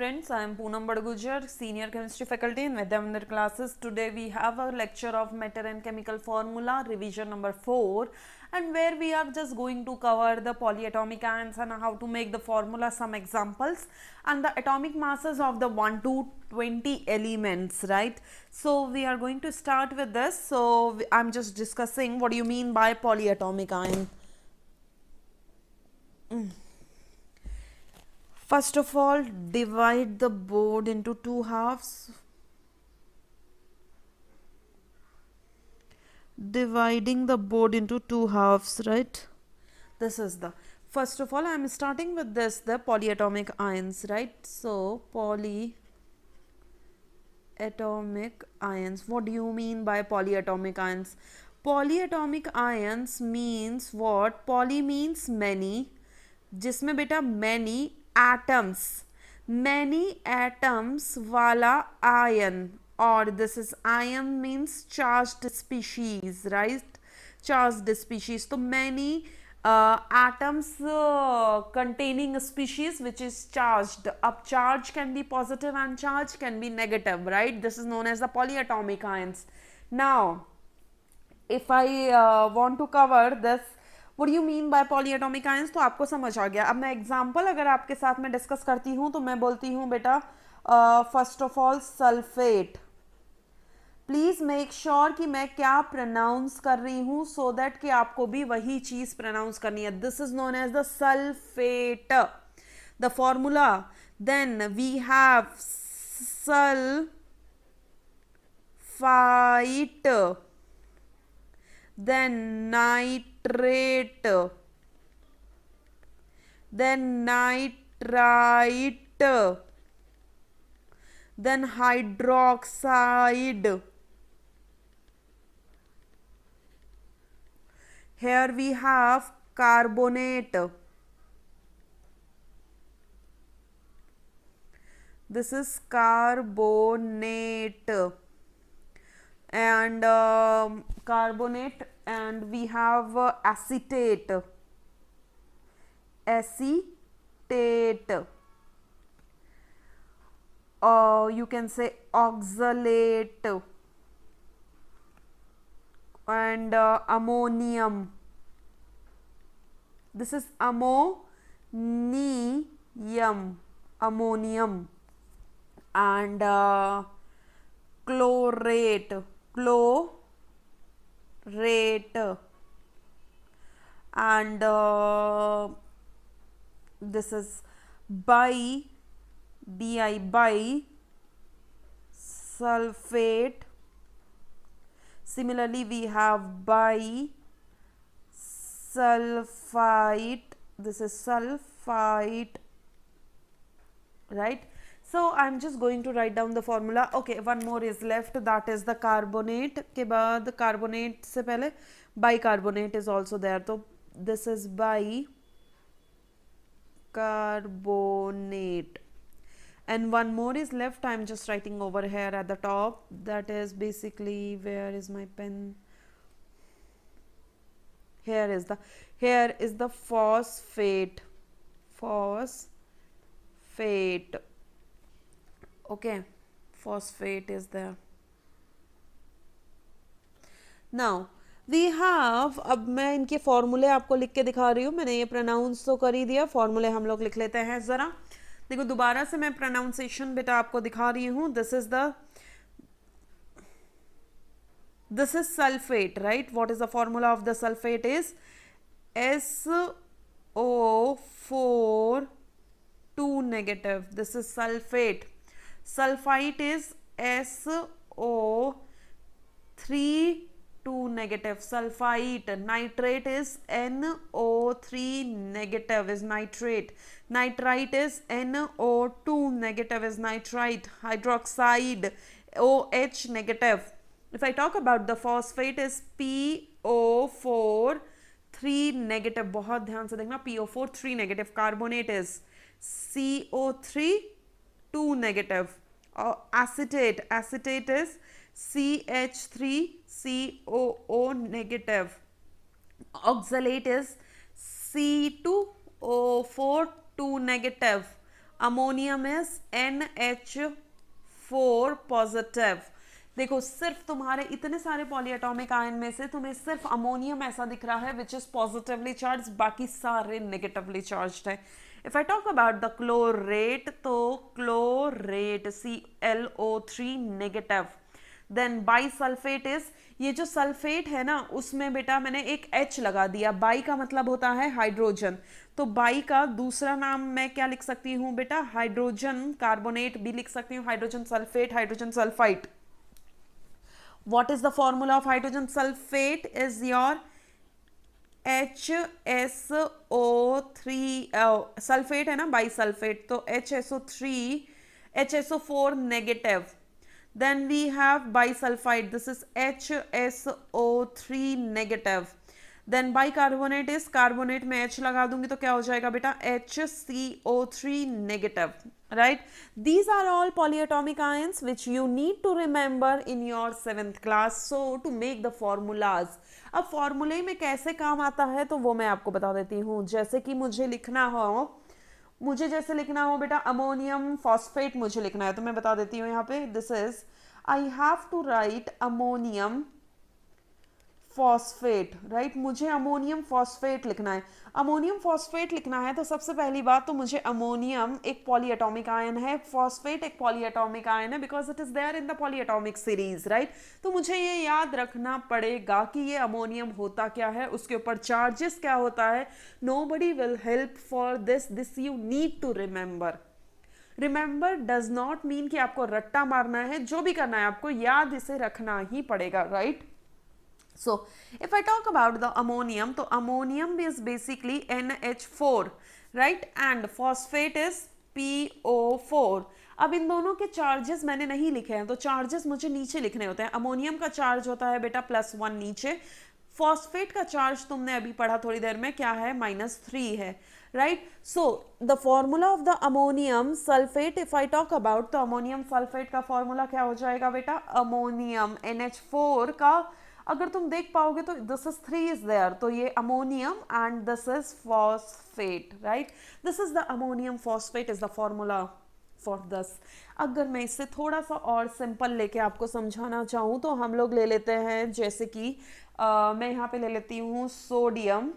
friends, I am Poonam Badgujar, Senior Chemistry Faculty in Vidyamandir classes. Today we have a lecture of matter and chemical formula, revision number 4, and where we are just going to cover the polyatomic ions and how to make the formula, some examples, and the atomic masses of the 1 to 20 elements, right? So we are going to start with this. So I'm just discussing what do you mean by polyatomic ion. First of all, divide the board into two halves. Dividing the board into two halves, right? This is the first of all, I am starting with this, the polyatomic ions, right? So polyatomic ions. What do you mean by polyatomic ions? Polyatomic ions means what? Poly means many, जिसमें बेटा many atoms वाला ion, or this is ion means charged species, right? Charged species. So many atoms containing a species which is charged. Up charge can be positive and charge can be negative, right? This is known as the polyatomic ions. Now if I want to cover this what do you mean by polyatomic ions, तो आपको समझ आ गया. अब मैं example अगर आपके साथ में डिस्कस करती हूँ तो मैं बोलती हूँ बेटा first of all sulphate. Please make sure कि मैं क्या प्रोनाउंस कर रही हूँ सो दैट कि आपको भी वही चीज प्रोनाउंस करनी है. This is known as the sulphate. The formula then we have sulphite, then nitrate, then nitrite, then hydroxide. Here we have carbonate. This is carbonate. And carbonate, and we have acetate, you can say oxalate, and ammonium. This is ammonium, and chlorate, and this is sulfate. Similarly we have sulfite. This is sulfite, right? So I'm just going to write down the formula. Okay, one more is left, that is the carbonate. के बाद carbonate से पहले bicarbonate is also there. So this is bicarbonate. And one more is left. I'm just writing over here at the top. That is basically, where is my pen? Here is the phosphate. Okay, phosphate is there. Now we have, अब मैं इनके फॉर्मूले आपको लिख के दिखा रही हूँ. मैंने ये प्रोनाउंस तो कर ही दिया, फॉर्मूले हम लोग लिख लेते हैं. जरा देखो दोबारा से मैं प्रोनाउंसिएशन बेटा आपको दिखा रही हूँ. this is sulfate, right? What is the formula of the sulfate is SO4 2 negative. This is sulfate. Sulfite is SO3 2 negative, sulfite. Nitrate is NO3 negative, is nitrate. Nitrite is NO2 negative, is nitrite. Hydroxide, OH negative. If I talk about the phosphate is PO4 3 negative. बहुत ध्यान से देखना, PO4 3 negative. Carbonate is CO3 2 negative. Acetate is CH3COO negative. Oxalate is C2O4 2 negative. Ammonium is NH4 positive. देखो सिर्फ तुम्हारे इतने सारे polyatomic ion में से तुम्हें सिर्फ अमोनियम ऐसा दिख रहा है विच इज पॉजिटिवली चार्ज, बाकी सारे नेगेटिवली चार्ज्ड है। If I talk about the chlorate, तो chlorate ClO3 negative. Then bisulphate is, ये जो सल्फेट है ना उसमें बेटा मैंने एक H लगा दिया, बाई का मतलब होता है हाइड्रोजन, तो बाई का दूसरा नाम मैं क्या लिख सकती हूँ बेटा, हाइड्रोजन कार्बोनेट भी लिख सकती हूँ, hydrogen sulphate, hydrogen sulphide. What is the formula of hydrogen sulfate is your HSO3, sulphate है ना बाइसल्फेट, तो HSO4 negative. Then we have bisulfite, this is HSO3 negative. Then bicarbonate is, carbonate में H लगा दूंगी तो क्या हो जाएगा बेटा, HCO3 negative, right? These are all polyatomic ions which you need to remember in your 7th class. So to make the formulas, अब फॉर्मूले में कैसे काम आता है तो वो मैं आपको बता देती हूँ। जैसे कि मुझे जैसे लिखना हो बेटा अमोनियम फॉस्फेट मुझे लिखना है, तो मैं बता देती हूँ यहाँ पे, this is, I have to write ammonium phosphate, right, मुझे अमोनियम फॉस्फेट लिखना है। अमोनियम फॉस्फेट लिखना है तो सबसे पहली बात तो मुझे अमोनियम एक पॉलीएटॉमिक आयन है, फॉस्फेट एक पॉलीएटॉमिक आयन है, because it is there in the polyatomic series, right. तो मुझे ये याद रखना पड़ेगा कि ये अमोनियम होता क्या है, उसके ऊपर चार्जेस क्या होता है। Nobody will help for this you need to remember. Remember does not mean कि आपको रट्टा मारना है, जो भी करना है आपको याद इसे रखना ही पड़ेगा, right. So if I talk about the ammonium, तो ammonium is basically NH4, right, and phosphate is PO4। अब इन दोनों के चार्जेस मैंने नहीं लिखे हैं, तो चार्जेस मुझे नीचे लिखने होते हैं। अमोनियम का चार्ज होता है बेटा +1 नीचे, फॉस्फेट का चार्ज तुमने अभी पढ़ा थोड़ी देर में क्या है, -3 है, right. So the formula of the ammonium sulphate, if I talk about, तो अमोनियम सल्फेट का फॉर्मूला क्या हो जाएगा बेटा, अमोनियम NH4 का, अगर तुम देख पाओगे तो दिस इज 3 इज देयर, तो ये ammonium and this is phosphate, right. This is the ammonium phosphate is the formula for this. अगर मैं इससे थोड़ा सा और सिंपल लेके आपको समझाना चाहूँ तो हम लोग ले लेते हैं, जैसे कि मैं यहाँ पे ले लेती हूँ सोडियम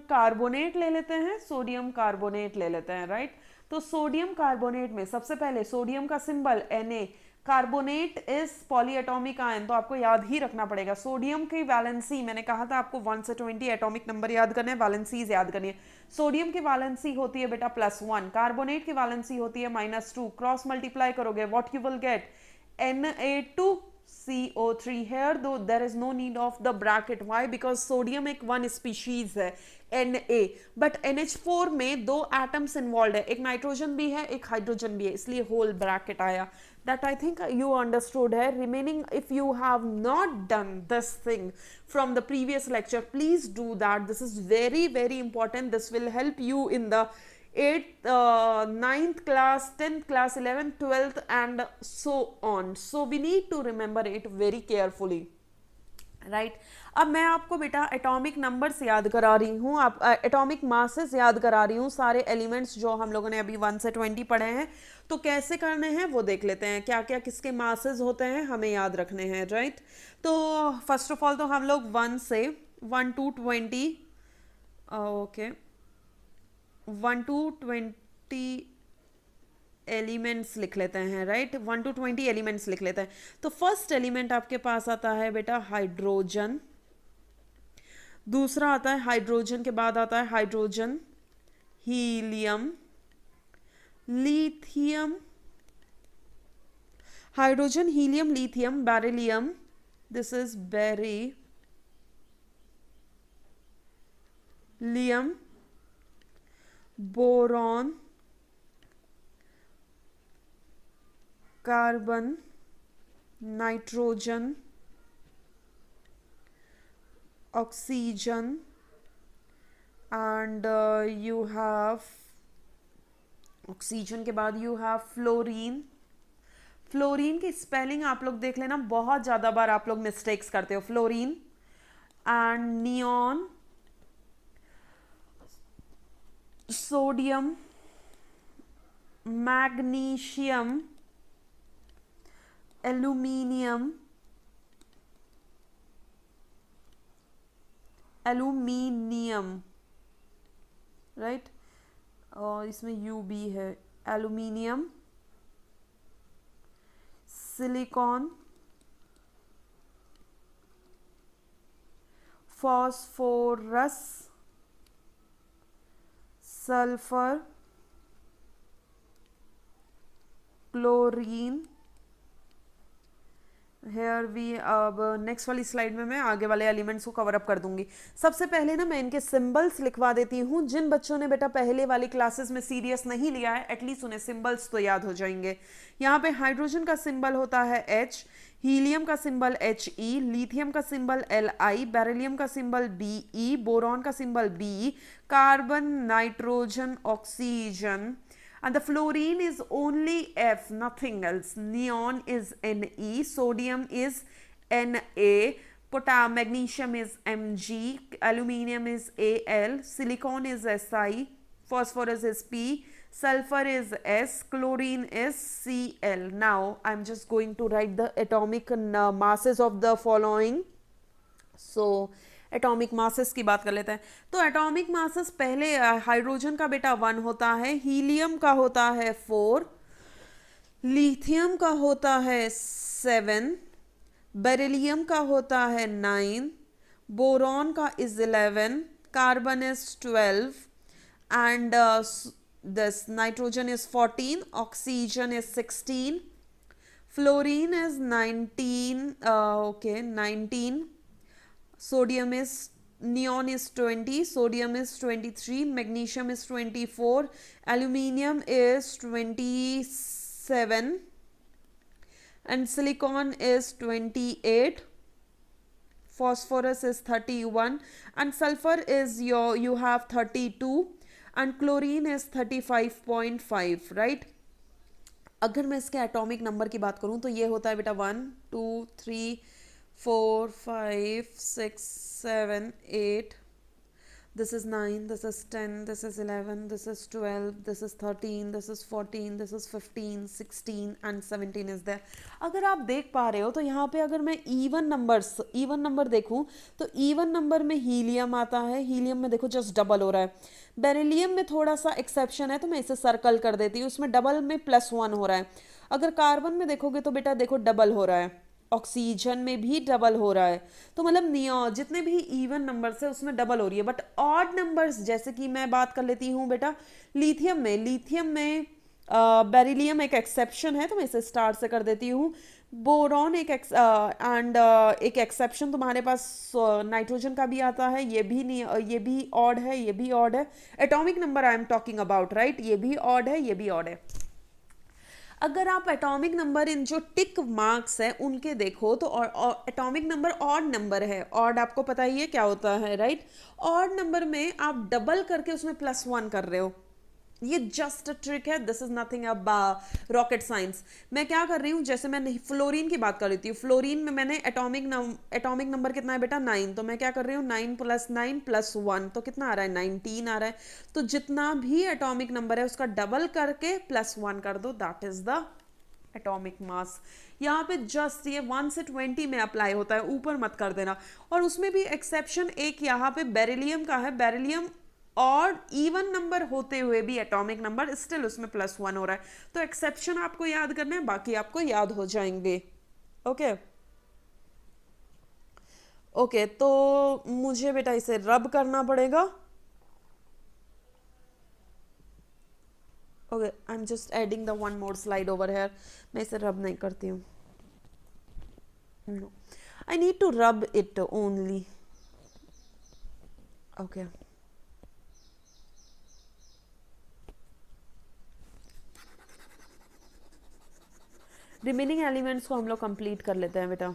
कार्बोनेट ले लेते हैं, सोडियम कार्बोनेट ले लेते हैं, राइट। तो सोडियम कार्बोनेट में सबसे पहले सोडियम का symbol Na, carbonate is polyatomic ion, तो आपको याद ही रखना पड़ेगा। सोडियम की वैलेंसी मैंने कहा था आपको 1 से 20 एटॉमिक नंबर याद करने हैं, वैलेंसीज याद करनी है। सोडियम की वैलेंसी होती है बेटा +1, कार्बोनेट की वैलेंसी होती है -2, क्रॉस मल्टीप्लाई करोगे what you will get, Na2CO3। here though there is no need of the bracket, why, because sodium एक one species है Na, but NH4 में 2 एटम्स इन्वॉल्व है, एक नाइट्रोजन भी है एक हाइड्रोजन भी है, इसलिए होल ब्रैकेट आया। That I think you understood है। Remaining, if you have not done this thing from the previous lecture, please do that. This is very very important. This will help you in the 8th 9th class, 10th class, 11th, 12th and so on. So we need to remember it very carefully, right. अब मैं आपको बेटा atomic numbers याद करा रही हूँ, आप atomic masses याद करा रही हूँ, सारे एलिमेंट्स जो हम लोगों ने अभी 1 से 20 पढ़े हैं, तो कैसे करने हैं वो देख लेते हैं, क्या क्या किसके मासेस होते हैं हमें याद रखने हैं, राइट। तो फर्स्ट ऑफ ऑल तो हम लोग 1 to 20, ओके, 1 to 20 एलिमेंट्स लिख लेते हैं, राइट। 1 to 20 एलिमेंट्स लिख लेते हैं। तो फर्स्ट एलिमेंट आपके पास आता है बेटा हाइड्रोजन, दूसरा आता है हाइड्रोजन के बाद आता है hydrogen helium, lithium, hydrogen helium lithium, beryllium, this is beryllium, boron, carbon, nitrogen, oxygen and you have, oxygen के बाद यू हैव फ्लोरीन। फ्लोरीन की स्पेलिंग आप लोग देख लेना, बहुत ज़्यादा बार आप लोग मिस्टेक्स करते हो। Fluorine and neon, sodium, magnesium, aluminium, aluminium, right, और इसमें यू भी है, aluminium, silicon, phosphorus, sulphur, chlorine. Here we, अब नेक्स्ट वाली स्लाइड में मैं आगे वाले एलिमेंट्स को कवर अप कर दूंगी। सबसे पहले ना मैं इनके सिंबल्स लिखवा देती हूँ। जिन बच्चों ने बेटा पहले वाली क्लासेस में सीरियस नहीं लिया है, एटलीस्ट उन्हें सिंबल्स तो याद हो जाएंगे। यहाँ पे हाइड्रोजन का सिंबल होता है H, हीलियम का सिंबल He, लिथियम का सिंबल Li, बेरिलियम का सिंबल Be, बोरॉन का symbol B, carbon, nitrogen, oxygen, and the fluorine is only F, nothing else. Neon is Ne, sodium is Na, magnesium is Mg, aluminium is Al, silicon is Si, phosphorus is P, sulfur is S, chlorine is Cl. Now I'm just going to write the atomic masses of the following. So atomic masses की बात कर लेते हैं। तो atomic masses पहले hydrogen का बेटा 1 होता है, हीलियम का होता है 4, लिथियम का होता है 7, बेरिलियम का होता है 9, बोरॉन का is 11, carbon is 12, and this nitrogen is 14, oxygen is 16, fluorine is 19, okay 19, sodium is, neon is 20, sodium is 23, magnesium is 24, aluminium is 27, and silicon is 28, phosphorus is 31, and sulfur is you have 32, and chlorine is 35.5, right? अगर मैं इसके atomic number की बात करूं तो ये होता है बेटा 1 2 3 4 5 6 7 8, this is 9, this is 10, this is 11, this is 12, this is 13, this is 14, this is 15, 16 and 17 is there. अगर आप देख पा रहे हो तो यहाँ पे अगर मैं इवन नंबर देखूं तो इवन नंबर में हीलियम आता है, हीलियम में देखो जस्ट डबल हो रहा है। बेरिलियम में थोड़ा सा एक्सेप्शन है तो मैं इसे सर्कल कर देती हूँ, उसमें डबल में +1 हो रहा है। अगर कार्बन में देखोगे तो बेटा देखो डबल हो रहा है, ऑक्सीजन में भी डबल हो रहा है। तो मतलब नियॉन जितने भी इवन नंबर्स है उसमें डबल हो रही है। बट ऑड नंबर्स जैसे कि मैं बात कर लेती हूँ बेटा लिथियम में बेरिलियम एक एक्सेप्शन है तो मैं इसे स्टार से कर देती हूँ। बोरॉन एक एक एक्सेप्शन तुम्हारे पास नाइट्रोजन का भी आता है, ये भी ऑड है, ये भी ऑड है। Atomic number I am talking about, right, ये भी ऑड है, ये भी ऑड है। अगर आप एटॉमिक नंबर इन जो टिक मार्क्स है उनके देखो तो एटॉमिक नंबर ऑड नंबर है। ऑड आपको पता ही है क्या होता है, राइट? ऑड नंबर में आप डबल करके उसमें +1 कर रहे हो, ये जस्ट अ ट्रिक है, this is nothing rocket science. मैं क्या कर रही हूँ, जैसे मैं फ्लोरीन की बात कर रही थी, फ्लोरीन में मैंने एटॉमिक नंबर कितना है बेटा 9, तो मैं क्या कर रही हूँ 9 + 9 + 1 तो कितना आ रहा है 19 आ रहा है। तो जितना भी एटॉमिक नंबर है उसका डबल करके +1 कर दो, that is the atomic mass. यहाँ पे जस्ट ये 1 से 20 में अप्लाई होता है, ऊपर मत कर देना। और उसमें भी एक्सेप्शन एक यहाँ पे बेरिलियम का है, बेरिलियम और इवन नंबर होते हुए भी एटॉमिक नंबर स्टिल उसमें +1 हो रहा है। तो एक्सेप्शन आपको याद करना है, बाकी आपको याद हो जाएंगे। ओके ओके, तो मुझे बेटा इसे रब करना पड़ेगा। Okay, I am just adding the one more slide over here. मैं इसे रब नहीं करती हूँ, no, I need to rub it only. Okay, remaining elements को हम लोग कंप्लीट कर लेते हैं बेटा।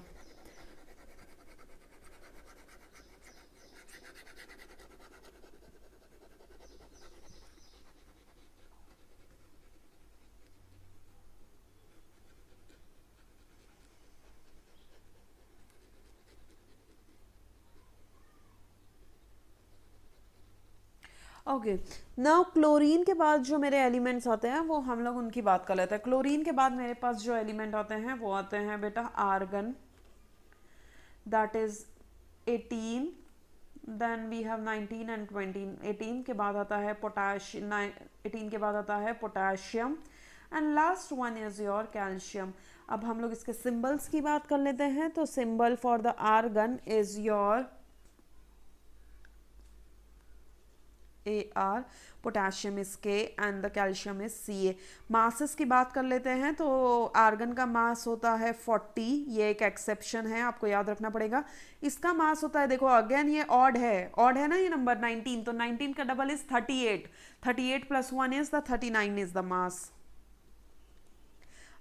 ओके, नाउ क्लोरीन के बाद जो मेरे एलिमेंट्स आते हैं वो हम लोग उनकी बात कर लेते हैं। क्लोरीन के बाद मेरे पास जो एलिमेंट आते हैं वो आते हैं बेटा argon, that is 18, then we have 19 and 20। 18 के बाद आता है पोटाशियम, 18 के बाद आता है potassium, and last one is your calcium. अब हम लोग इसके सिंबल्स की बात कर लेते हैं। तो symbol for the argon is your AR, potassium is K and the calcium is Ca। Masses की बात कर लेते हैं। तो आर्गन का मास होता है 40, ये एक एक्सेप्शन है, आपको याद रखना पड़ेगा। इसका मास होता है, देखो अगेन ये ऑड है ना ये नंबर 19, तो 19 का double is 38, 38 plus 1 is the 39 is the mass,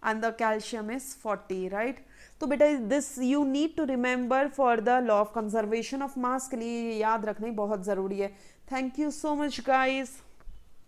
and the calcium is 40, right? तो बेटा this you need to remember for the law of conservation of mass के लिए ये याद रखना ही बहुत ज़रूरी है। Thank you so much guys.